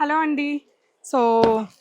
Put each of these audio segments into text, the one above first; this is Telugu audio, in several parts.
హలో అండి. సో,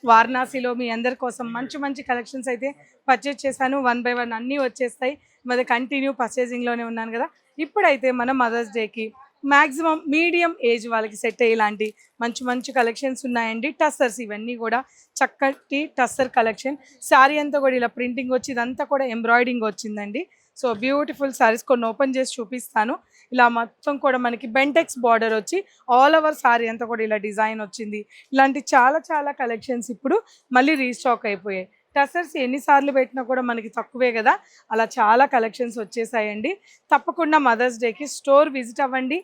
వారణాసిలో మీ అందరి కోసం మంచి మంచి కలెక్షన్స్ అయితే పర్చేజ్ చేశాను. వన్ బై వన్ అన్నీ వచ్చేస్తాయి. మరి కంటిన్యూ పర్చేజింగ్‌లోనే ఉన్నాను గదా! ఇప్పుడైతే మనం మదర్స్ డేకి మాక్సిమం మీడియం ఏజ్ వాళ్ళకి సెట్ అయ్యేలాంటి మంచి మంచి కలెక్షన్స్ ఉన్నాయండి. టస్సర్స్ ఇవన్నీ గూడా చక్కటి టస్సర్ కలెక్షన్. శారీ అంతా గూడా ఇలా ప్రింటింగ్ వచ్చి ఇదంతా కూడా ఎంబ్రాయిడింగ్ వచ్చిందండి. సో, బ్యూటిఫుల్ శారీస్ కొన్ని ఓపెన్ చేసి చూపిస్తాను. ఇలా మొత్తం కూడా మనకి బెంటెక్స్ బార్డర్ వచ్చి ఆల్ ఓవర్ శారీ అంతా కూడా ఇలా డిజైన్ వచ్చింది. ఇలాంటి చాలా చాలా కలెక్షన్స్ ఇప్పుడు మళ్ళీ రీస్టాక్ అయిపోయాయి. టసర్స్ ఎన్నిసార్లు పెట్టినా కూడా మనకి తక్కువే కదా! అలా చాలా కలెక్షన్స్ వచ్చేసాయండి. తప్పకుండా మదర్స్ డేకి స్టోర్ విజిట్ అవ్వండి.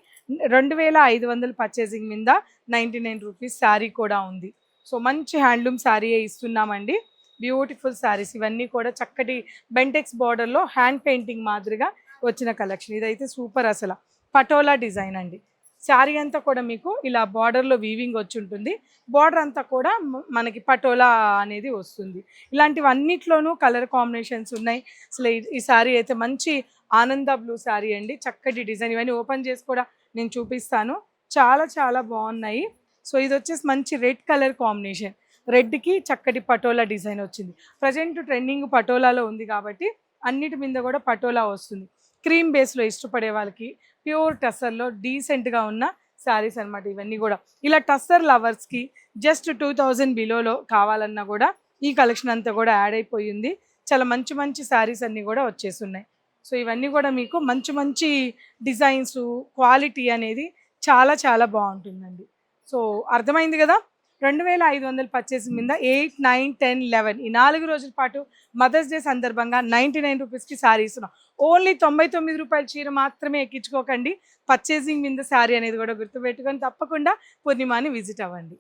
2500 పర్చేసింగ్ మీద ₹99 శారీ కూడా ఉంది. సో, మంచి హ్యాండ్లూమ్ శారీయే ఇస్తున్నామండి. బ్యూటిఫుల్ శారీస్ ఇవన్నీ కూడా చక్కటి బెంటెక్స్ బార్డర్‌లో హ్యాండ్ పెయింటింగ్ మాదిరిగా వచ్చిన కలెక్షన్. ఇదైతే సూపర్ అసల. పటోలా డిజైన్ అండి. శారీ అంతా కూడా మీకు ఇలా బార్డర్‌లో వీవింగ్ వచ్చుంటుంది. బార్డర్ అంతా కూడా మనకి పటోలా అనేది వస్తుంది. ఇలాంటివన్నిట్లోనూ కలర్ కాంబినేషన్స్ ఉన్నాయి. అసలు ఈ శారీ అయితే మంచి ఆనంద బ్లూ శారీ అండి. చక్కటి డిజైన్ ఇవన్నీ ఓపెన్ చేసి కూడా నేను చూపిస్తాను. చాలా చాలా బాగున్నాయి. సో, ఇదొచ్చేసి మంచి రెడ్ కలర్ కాంబినేషన్. రెడ్‌కి చక్కటి పటోలా డిజైన్ వచ్చింది. ప్రెజెంట్ ట్రెండింగ్ పటోలాలో ఉంది కాబట్టి అన్నిటి మీద కూడా పటోలా వస్తుంది. క్రీమ్ బేస్‌లో ఇష్టపడే వాళ్ళకి ప్యూర్ టస్సర్‌లో డీసెంట్‌గా ఉన్న శారీస్ అనమాట ఇవన్నీ గూడా. ఇలా టస్సర్ లవర్స్‌కి జస్ట్ 2000 బిలోలో కావాలన్నా గూడా ఈ కలెక్షన్ అంతా గూడా యాడ్ అయిపోయింది. చాలా మంచి మంచి శారీస్ అన్నీ గూడా వచ్చేసున్నాయి. సో, ఇవన్నీ గూడా మీకు మంచి మంచి డిజైన్సు, క్వాలిటీ అనేది చాలా చాలా బావుంటుందండి. సో, అర్థమైంది గదా! 2500 పర్చేసింగ్ మీద 8, 9, 10, 11 ఈ 4 రోజుల పాటు మదర్స్ డే సందర్భంగా ₹99కి శారీ ఇస్తున్నాం. ఓన్లీ ₹99 చీర మాత్రమే ఎక్కించుకోకండి. పర్చేసింగ్ మీద శారీ అనేది కూడా గుర్తుపెట్టుకొని తప్పకుండా పూర్ణిమాని విజిట్ అవ్వండి.